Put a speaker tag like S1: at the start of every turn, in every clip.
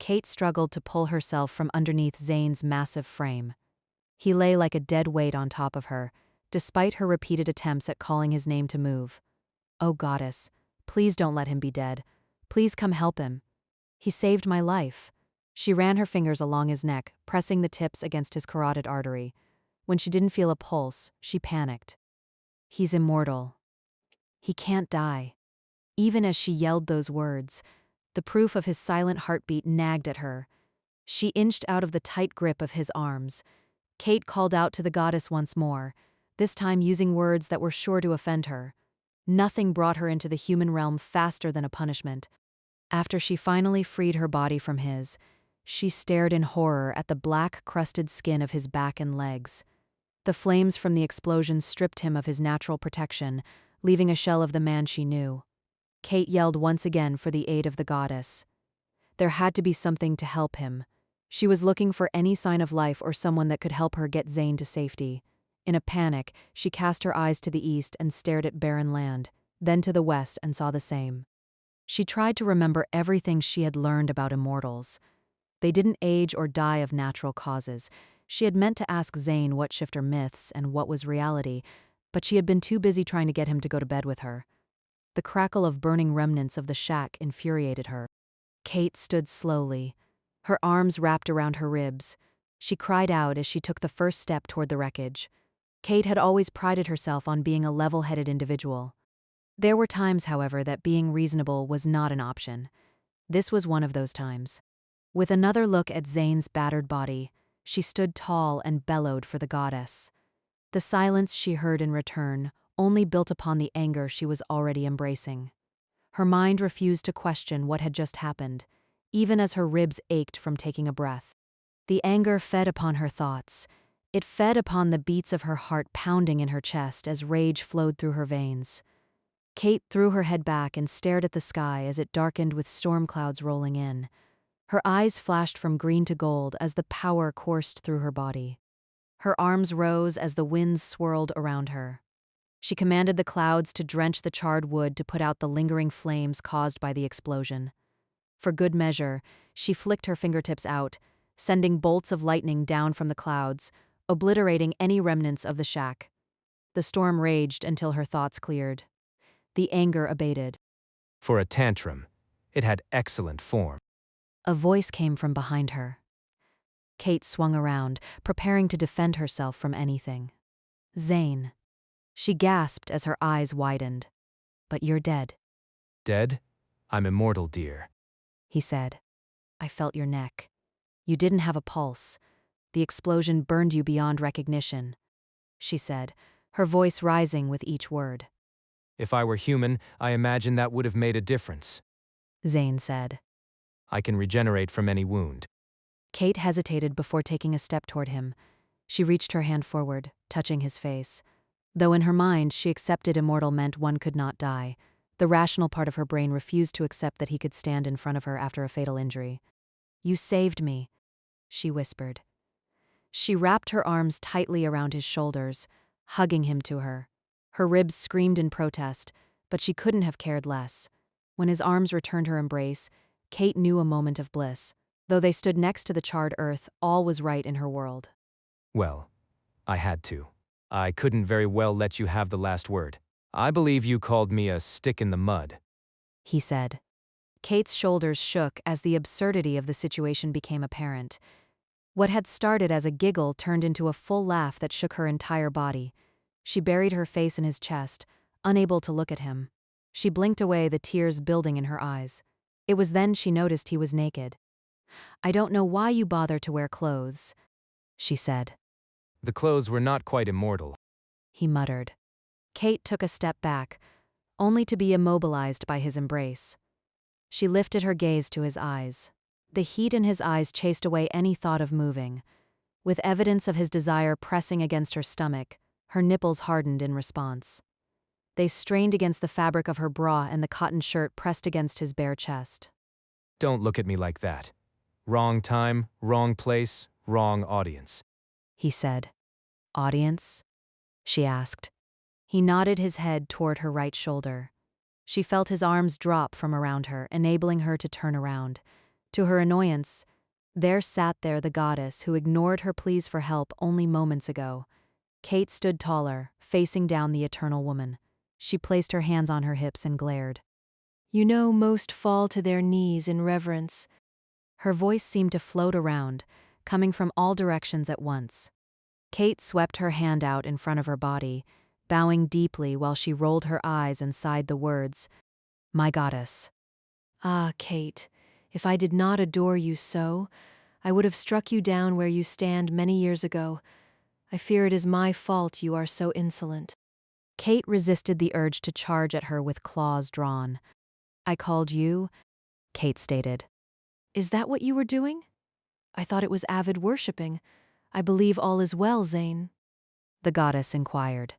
S1: Kate struggled to pull herself from underneath Zane's massive frame. He lay like a dead weight on top of her, despite her repeated attempts at calling his name to move. "Oh, goddess, please don't let him be dead. Please come help him. He saved my life." She ran her fingers along his neck, pressing the tips against his carotid artery. When she didn't feel a pulse, she panicked. "He's immortal. He can't die." Even as she yelled those words, the proof of his silent heartbeat nagged at her. She inched out of the tight grip of his arms. Kate called out to the goddess once more, this time using words that were sure to offend her. Nothing brought her into the human realm faster than a punishment. After she finally freed her body from his, she stared in horror at the black, crusted skin of his back and legs. The flames from the explosion stripped him of his natural protection, leaving a shell of the man she knew. Kate yelled once again for the aid of the goddess. There had to be something to help him. She was looking for any sign of life or someone that could help her get Zane to safety. In a panic, she cast her eyes to the east and stared at barren land, then to the west and saw the same. She tried to remember everything she had learned about immortals. They didn't age or die of natural causes. She had meant to ask Zane what shifter myths and what was reality, but she had been too busy trying to get him to go to bed with her. The crackle of burning remnants of the shack infuriated her. Kate stood slowly, her arms wrapped around her ribs. She cried out as she took the first step toward the wreckage. Kate had always prided herself on being a level-headed individual. There were times, however, that being reasonable was not an option. This was one of those times. With another look at Zane's battered body, she stood tall and bellowed for the goddess. The silence she heard in return only built upon the anger she was already embracing. Her mind refused to question what had just happened, even as her ribs ached from taking a breath. The anger fed upon her thoughts. It fed upon the beats of her heart pounding in her chest as rage flowed through her veins. Kate threw her head back and stared at the sky as it darkened with storm clouds rolling in. Her eyes flashed from green to gold as the power coursed through her body. Her arms rose as the winds swirled around her. She commanded the clouds to drench the charred wood to put out the lingering flames caused by the explosion. For good measure, she flicked her fingertips out, sending bolts of lightning down from the clouds, obliterating any remnants of the shack. The storm raged until her thoughts cleared. The anger abated.
S2: For a tantrum, it had excellent form.
S1: A voice came from behind her. Kate swung around, preparing to defend herself from anything. "Zane." She gasped as her eyes widened. "But you're dead,"
S2: Dead? I'm immortal, dear.
S1: he said. "I felt your neck. You didn't have a pulse. The explosion burned you beyond recognition," she said, her voice rising with each word.
S2: If I were human, I imagine that would have made a difference.
S1: Zane said.
S2: I can regenerate from any wound.
S1: Kate hesitated before taking a step toward him. She reached her hand forward, touching his face. Though in her mind she accepted immortal meant one could not die, the rational part of her brain refused to accept that he could stand in front of her after a fatal injury. "You saved me," she whispered. She wrapped her arms tightly around his shoulders, hugging him to her. Her ribs screamed in protest, but she couldn't have cared less. When his arms returned her embrace, Kate knew a moment of bliss. Though they stood next to the charred earth, all was right in her world.
S2: Well, I had to. I couldn't very well let you have the last word. I believe you called me a stick in the mud.
S1: He said. Kate's shoulders shook as the absurdity of the situation became apparent. What had started as a giggle turned into a full laugh that shook her entire body. She buried her face in his chest, unable to look at him. She blinked away, the tears building in her eyes. It was then she noticed he was naked. "I don't know why you bother to wear clothes," she said.
S2: The clothes were not quite immortal.
S1: He muttered. Kate took a step back, only to be immobilized by his embrace. She lifted her gaze to his eyes. The heat in his eyes chased away any thought of moving. With evidence of his desire pressing against her stomach, her nipples hardened in response. They strained against the fabric of her bra and the cotton shirt pressed against his bare chest.
S2: Don't look at me like that. Wrong time, wrong place, wrong audience.
S1: He said. "Audience?" she asked. He nodded his head toward her right shoulder. She felt his arms drop from around her, enabling her to turn around. To her annoyance, there sat there the goddess who ignored her pleas for help only moments ago. Kate stood taller, facing down the eternal woman. She placed her hands on her hips and glared. "You know most fall to their knees in reverence." Her voice seemed to float around, coming from all directions at once. Kate swept her hand out in front of her body, bowing deeply while she rolled her eyes and sighed the words, "My goddess." "Ah, Kate, if I did not adore you so, I would have struck you down where you stand many years ago. I fear it is my fault you are so insolent." Kate resisted the urge to charge at her with claws drawn. "I called you," Kate stated. "Is that what you were doing? I thought it was avid worshipping. I believe all is well, Zane," the goddess inquired.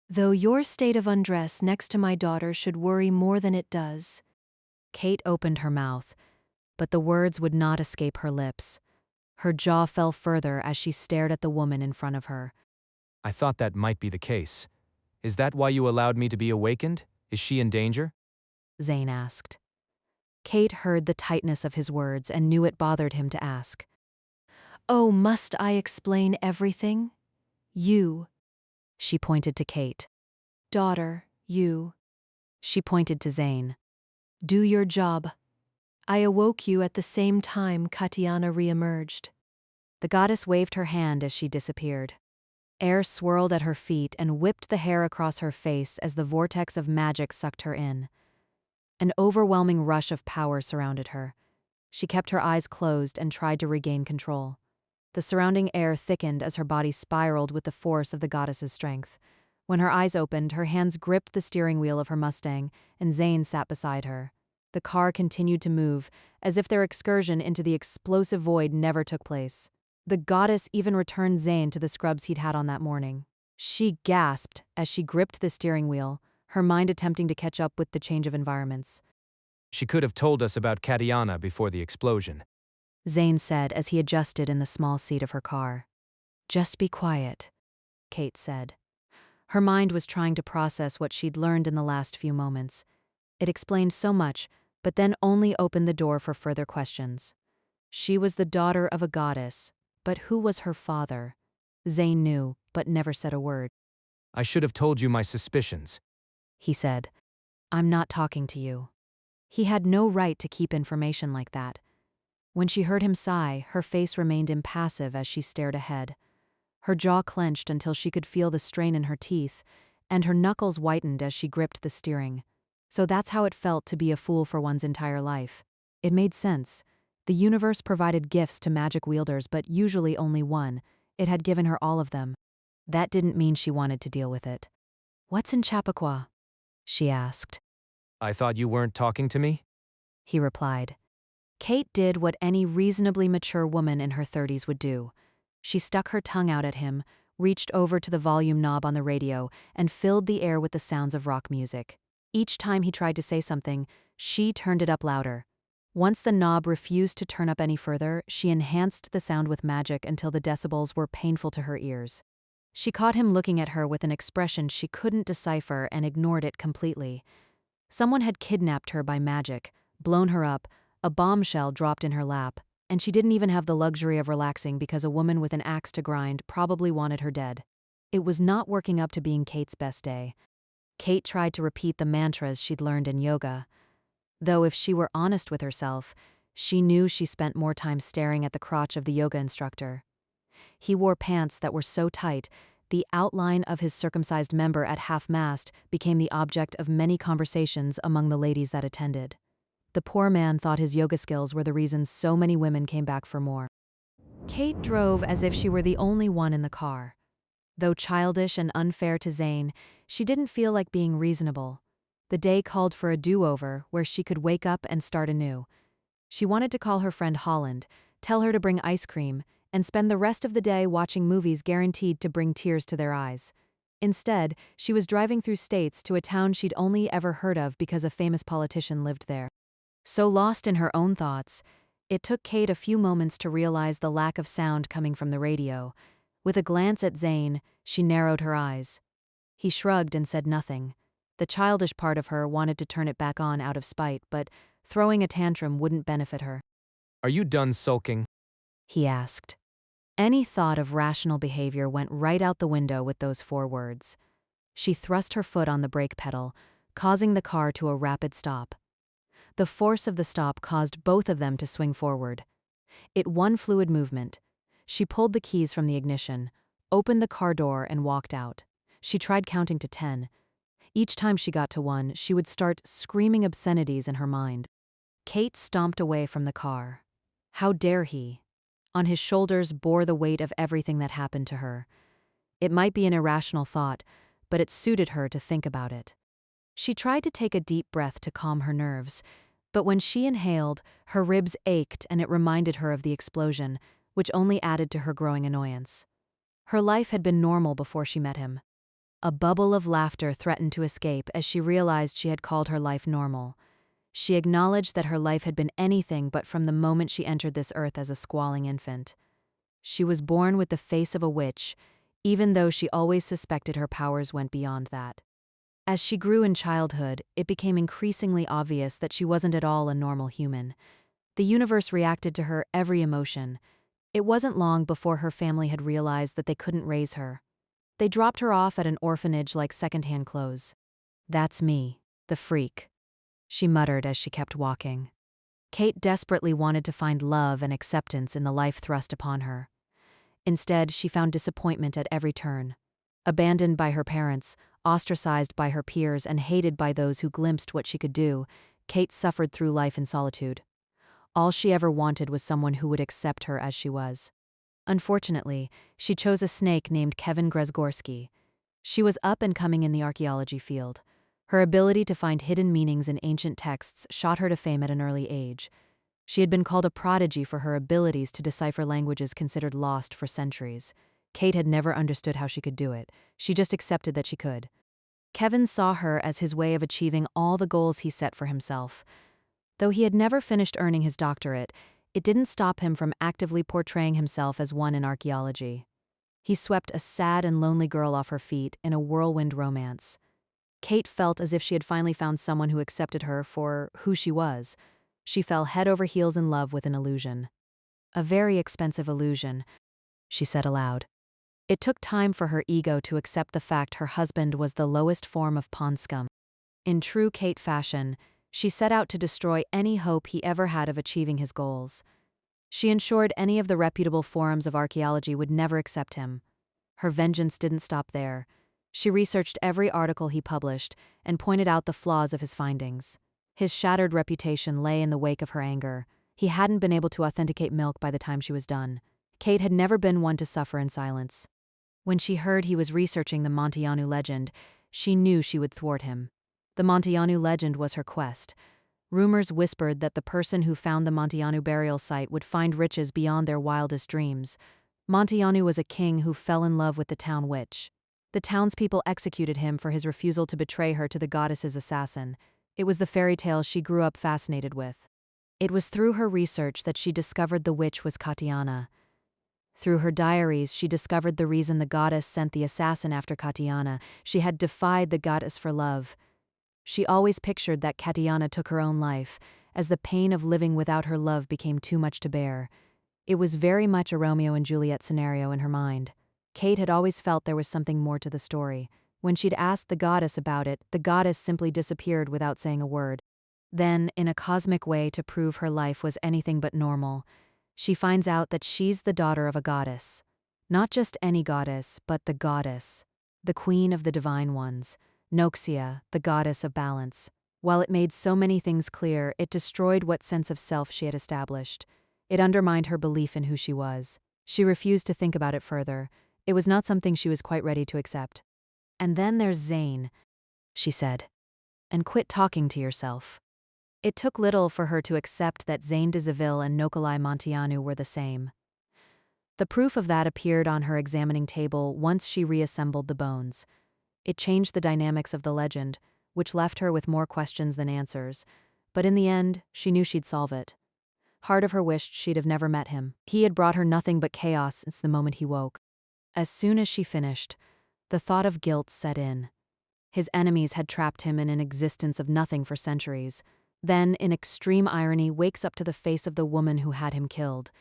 S1: "Though your state of undress next to my daughter should worry more than it does." Kate opened her mouth, but the words would not escape her lips. Her jaw fell further as she stared at the woman in front of her.
S2: I thought that might be the case. Is that why you allowed me to be awakened? Is she in danger?
S1: Zane asked. Kate heard the tightness of his words and knew it bothered him to ask. "Oh, must I explain everything? You," she pointed to Kate. "Daughter, you," she pointed to Zane. "Do your job. I awoke you at the same time Katiana reemerged." The goddess waved her hand as she disappeared. Air swirled at her feet and whipped the hair across her face as the vortex of magic sucked her in. An overwhelming rush of power surrounded her. She kept her eyes closed and tried to regain control. The surrounding air thickened as her body spiraled with the force of the goddess's strength. When her eyes opened, her hands gripped the steering wheel of her Mustang, and Zane sat beside her. The car continued to move, as if their excursion into the explosive void never took place. The goddess even returned Zane to the scrubs he'd had on that morning. She gasped as she gripped the steering wheel, her mind attempting to catch up with the change of environments.
S2: She could have told us about Katiana before the explosion.
S1: Zane said as he adjusted in the small seat of her car. "Just be quiet," Kate said. Her mind was trying to process what she'd learned in the last few moments. It explained so much, but then only opened the door for further questions. She was the daughter of a goddess, but who was her father? Zane knew, but never said a word.
S2: I should have told you my suspicions.
S1: He said, "I'm not talking to you." He had no right to keep information like that. When she heard him sigh, her face remained impassive as she stared ahead. Her jaw clenched until she could feel the strain in her teeth, and her knuckles whitened as she gripped the steering. So that's how it felt to be a fool for one's entire life. It made sense. The universe provided gifts to magic wielders, but usually only one. It had given her all of them. That didn't mean she wanted to deal with it. "What's in Chappaqua?" she asked.
S2: I thought you weren't talking to me?
S1: He replied. Kate did what any reasonably mature woman in her 30s would do. She stuck her tongue out at him, reached over to the volume knob on the radio, and filled the air with the sounds of rock music. Each time he tried to say something, she turned it up louder. Once the knob refused to turn up any further, she enhanced the sound with magic until the decibels were painful to her ears. She caught him looking at her with an expression she couldn't decipher and ignored it completely. Someone had kidnapped her by magic, blown her up, a bombshell dropped in her lap, and she didn't even have the luxury of relaxing because a woman with an axe to grind probably wanted her dead. It was not working up to being Kate's best day. Kate tried to repeat the mantras she'd learned in yoga. Though if she were honest with herself, she knew she spent more time staring at the crotch of the yoga instructor. He wore pants that were so tight, the outline of his circumcised member at half-mast became the object of many conversations among the ladies that attended. The poor man thought his yoga skills were the reason so many women came back for more. Kate drove as if she were the only one in the car. Though childish and unfair to Zane, she didn't feel like being reasonable. The day called for a do-over where she could wake up and start anew. She wanted to call her friend Holland, tell her to bring ice cream, and spend the rest of the day watching movies guaranteed to bring tears to their eyes. Instead, she was driving through states to a town she'd only ever heard of because a famous politician lived there. So lost in her own thoughts, it took Kate a few moments to realize the lack of sound coming from the radio. With a glance at Zane, she narrowed her eyes. He shrugged and said nothing. The childish part of her wanted to turn it back on out of spite, but throwing a tantrum wouldn't benefit her.
S2: Are you done sulking?
S1: he asked. Any thought of rational behavior went right out the window with those 4 words. She thrust her foot on the brake pedal, causing the car to a rapid stop. The force of the stop caused both of them to swing forward. It one fluid movement. She pulled the keys from the ignition, opened the car door, and walked out. She tried counting to 10. Each time she got to 1, she would start screaming obscenities in her mind. Kate stomped away from the car. How dare he? On his shoulders bore the weight of everything that happened to her. It might be an irrational thought, but it suited her to think about it. She tried to take a deep breath to calm her nerves, but when she inhaled, her ribs ached and it reminded her of the explosion, which only added to her growing annoyance. Her life had been normal before she met him. A bubble of laughter threatened to escape as she realized she had called her life normal. She acknowledged that her life had been anything but from the moment she entered this earth as a squalling infant. She was born with the face of a witch, even though she always suspected her powers went beyond that. As she grew in childhood, it became increasingly obvious that she wasn't at all a normal human. The universe reacted to her every emotion. It wasn't long before her family had realized that they couldn't raise her. They dropped her off at an orphanage like secondhand clothes. "That's me, the freak," she muttered as she kept walking. Kate desperately wanted to find love and acceptance in the life thrust upon her. Instead, she found disappointment at every turn. Abandoned by her parents, ostracized by her peers, and hated by those who glimpsed what she could do, Kate suffered through life in solitude. All she ever wanted was someone who would accept her as she was. Unfortunately, she chose a snake named Kevin Grzegorski. She was up and coming in the archaeology field. Her ability to find hidden meanings in ancient texts shot her to fame at an early age. She had been called a prodigy for her abilities to decipher languages considered lost for centuries. Kate had never understood how she could do it. She just accepted that she could. Kevin saw her as his way of achieving all the goals he set for himself. Though he had never finished earning his doctorate, it didn't stop him from actively portraying himself as one in archaeology. He swept a sad and lonely girl off her feet in a whirlwind romance. Kate felt as if she had finally found someone who accepted her for who she was. She fell head over heels in love with an illusion. "A very expensive illusion," she said aloud. It took time for her ego to accept the fact her husband was the lowest form of pond scum. In true Kate fashion, she set out to destroy any hope he ever had of achieving his goals. She ensured any of the reputable forums of archaeology would never accept him. Her vengeance didn't stop there. She researched every article he published and pointed out the flaws of his findings. His shattered reputation lay in the wake of her anger. He hadn't been able to authenticate milk by the time she was done. Kate had never been one to suffer in silence. When she heard he was researching the Montianu legend, she knew she would thwart him. The Montianu legend was her quest. Rumors whispered that the person who found the Montianu burial site would find riches beyond their wildest dreams. Montianu was a king who fell in love with the town witch. The townspeople executed him for his refusal to betray her to the goddess's assassin. It was the fairy tale she grew up fascinated with. It was through her research that she discovered the witch was Katiana. Through her diaries, she discovered the reason the goddess sent the assassin after Katiana. She had defied the goddess for love. She always pictured that Katiana took her own life, as the pain of living without her love became too much to bear. It was very much a Romeo and Juliet scenario in her mind. Kate had always felt there was something more to the story. When she'd asked the goddess about it, the goddess simply disappeared without saying a word. Then, in a cosmic way to prove her life was anything but normal, she finds out that she's the daughter of a goddess. Not just any goddess, but the goddess. The queen of the divine ones. Noxia, the goddess of balance. While it made so many things clear, it destroyed what sense of self she had established. It undermined her belief in who she was. She refused to think about it further. It was not something she was quite ready to accept. "And then there's Zane," she said. "And quit talking to yourself." It took little for her to accept that Zane de Zaville and Nokalai Montianu were the same. The proof of that appeared on her examining table once she reassembled the bones. It changed the dynamics of the legend, which left her with more questions than answers, but in the end, she knew she'd solve it. Part of her wished she'd have never met him. He had brought her nothing but chaos since the moment he woke. As soon as she finished, the thought of guilt set in. His enemies had trapped him in an existence of nothing for centuries. Then, in extreme irony, wakes up to the face of the woman who had him killed.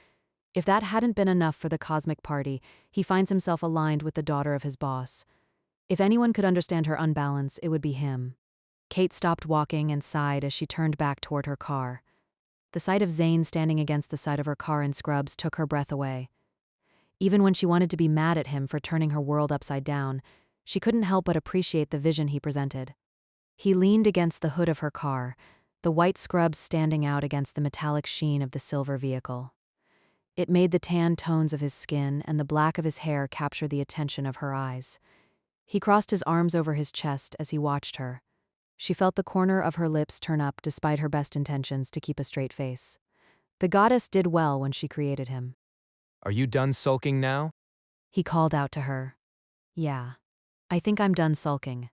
S1: If that hadn't been enough for the cosmic party, he finds himself aligned with the daughter of his boss. If anyone could understand her unbalance, it would be him. Kate stopped walking and sighed as she turned back toward her car. The sight of Zane standing against the side of her car in scrubs took her breath away. Even when she wanted to be mad at him for turning her world upside down, she couldn't help but appreciate the vision he presented. He leaned against the hood of her car, the white scrubs standing out against the metallic sheen of the silver vehicle. It made the tan tones of his skin and the black of his hair capture the attention of her eyes. He crossed his arms over his chest as he watched her. She felt the corner of her lips turn up despite her best intentions to keep a straight face. The goddess did well when she created him.
S2: Are you done sulking now?
S1: He called out to her. Yeah. I think I'm done sulking.